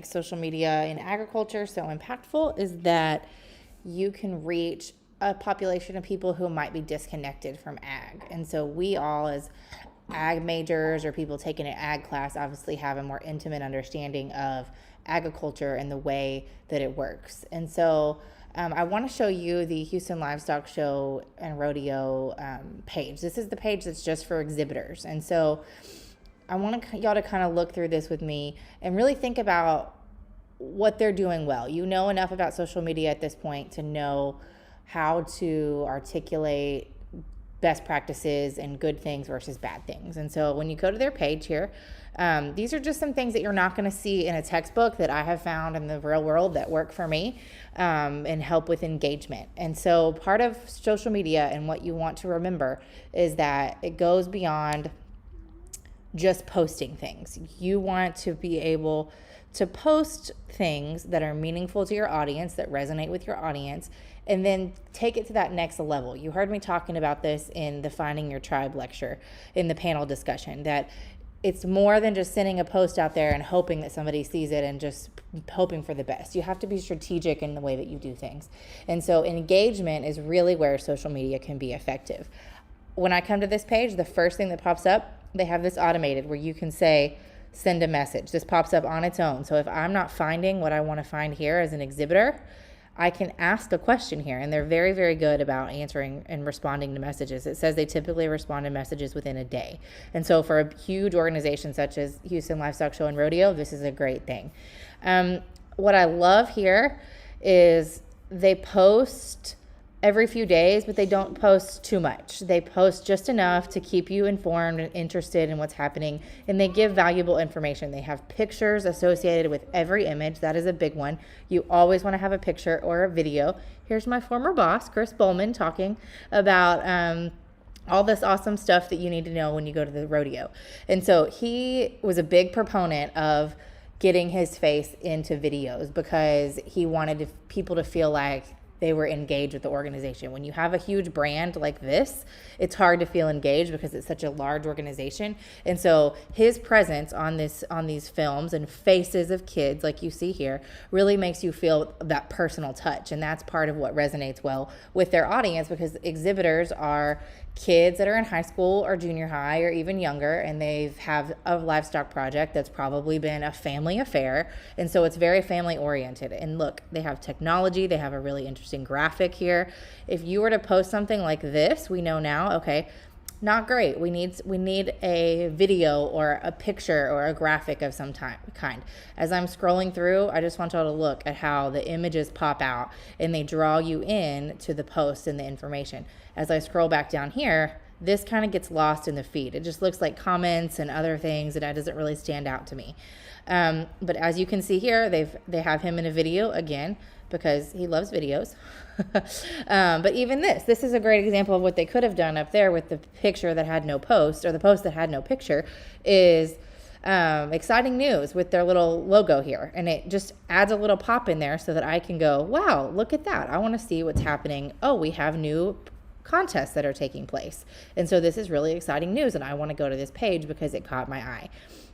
social media in agriculture so impactful is that you can reach a population of people who might be disconnected from ag. And so we all, as ag majors or people taking an ag class, obviously have a more intimate understanding of agriculture and the way that it works. And so I want to show you the Houston Livestock Show and Rodeo page. This is the page that's just for exhibitors. And so I want y'all to kind of look through this with me and really think about what they're doing well. You know enough about social media at this point to know how to articulate best practices and good things versus bad things. And so when you go to their page here, these are just some things that you're not going to see in a textbook that I have found in the real world that work for me and help with engagement. And so part of social media and what you want to remember is that it goes beyond just posting things. You want to be able to post things that are meaningful to your audience, that resonate with your audience, and then take it to that next level. You heard me talking about this in the Finding Your Tribe lecture in the panel discussion, that it's more than just sending a post out there and hoping that somebody sees it and just hoping for the best. You have to be strategic in the way that you do things. And so engagement is really where social media can be effective. When I come to this page, the first thing that pops up, they have this automated where you can say, send a message. This pops up on its own. So if I'm not finding what I want to find here as an exhibitor, I can ask a question here. And they're very, very good about answering and responding to messages. It says they typically respond to messages within a day. And so for a huge organization such as Houston Livestock Show and Rodeo, this is a great thing. What I love here is they post every few days, but they don't post too much. They post just enough to keep you informed and interested in what's happening, and they give valuable information. They have pictures associated with every image. That is a big one. You always want to have a picture or a video. Here's my former boss, Chris Bowman, talking about all this awesome stuff that you need to know when you go to the rodeo. And so he was a big proponent of getting his face into videos because he wanted people to feel like they were engaged with the organization. When you have a huge brand like this, it's hard to feel engaged because it's such a large organization. And so his presence on these films and faces of kids like you see here really makes you feel that personal touch. And that's part of what resonates well with their audience, because exhibitors are kids that are in high school or junior high or even younger, and they have a livestock project that's probably been a family affair. And so it's very family oriented. And look, they have technology. They have a really interesting graphic here. If you were to post something like this, we know now, okay, not great. We need a video or a picture or a graphic of some kind. As I'm scrolling through, I just want y'all to look at how the images pop out and they draw you in to the post and the information. As I scroll back down here, this kind of gets lost in the feed. It just looks like comments and other things, and that doesn't really stand out to me. But as you can see here, they have him in a video again, because he loves videos. But even this is a great example of what they could have done up there with the picture that had no post, or the post that had no picture, is exciting news with their little logo here. And it just adds a little pop in there so that I can go, wow, look at that. I want to see what's happening. Oh, we have new contests that are taking place. And so this is really exciting news, and I want to go to this page because it caught my eye.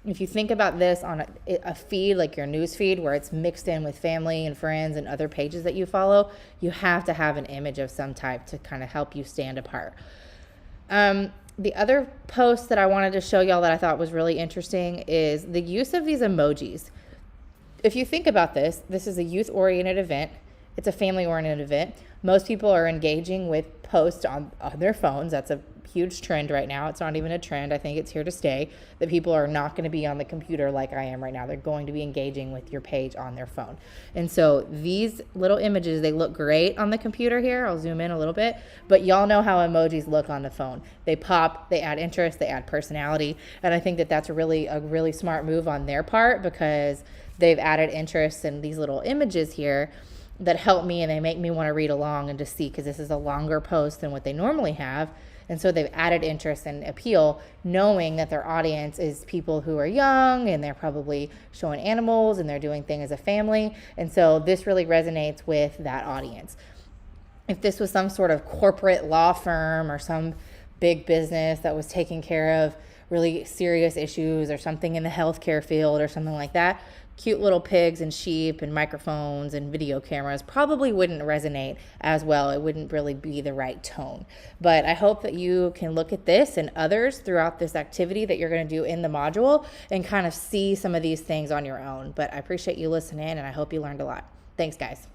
If you think about this on a feed like your news feed, where it's mixed in with family and friends and other pages that you follow, you have to have an image of some type to kind of help you stand apart. The other post that I wanted to show y'all that I thought was really interesting is the use of these emojis. If you think about this is a youth-oriented event. It's a family-oriented event. Most people are engaging with posts on their phones. That's a huge trend right now. It's not even a trend. I think it's here to stay, that people are not going to be on the computer like I am right now. They're going to be engaging with your page on their phone. And so these little images, they look great on the computer here. I'll zoom in a little bit. But y'all know how emojis look on the phone. They pop, they add interest, they add personality. And I think that that's a really smart move on their part, because they've added interest in these little images here that help me, and they make me want to read along and just see, because this is a longer post than what they normally have. And so they've added interest and appeal, knowing that their audience is people who are young, and they're probably showing animals, and they're doing things as a family. And so this really resonates with that audience. If this was some sort of corporate law firm or some big business that was taking care of really serious issues, or something in the healthcare field or something like that, cute little pigs and sheep and microphones and video cameras probably wouldn't resonate as well. It wouldn't really be the right tone. But I hope that you can look at this and others throughout this activity that you're going to do in the module and kind of see some of these things on your own. But I appreciate you listening, and I hope you learned a lot. Thanks, guys.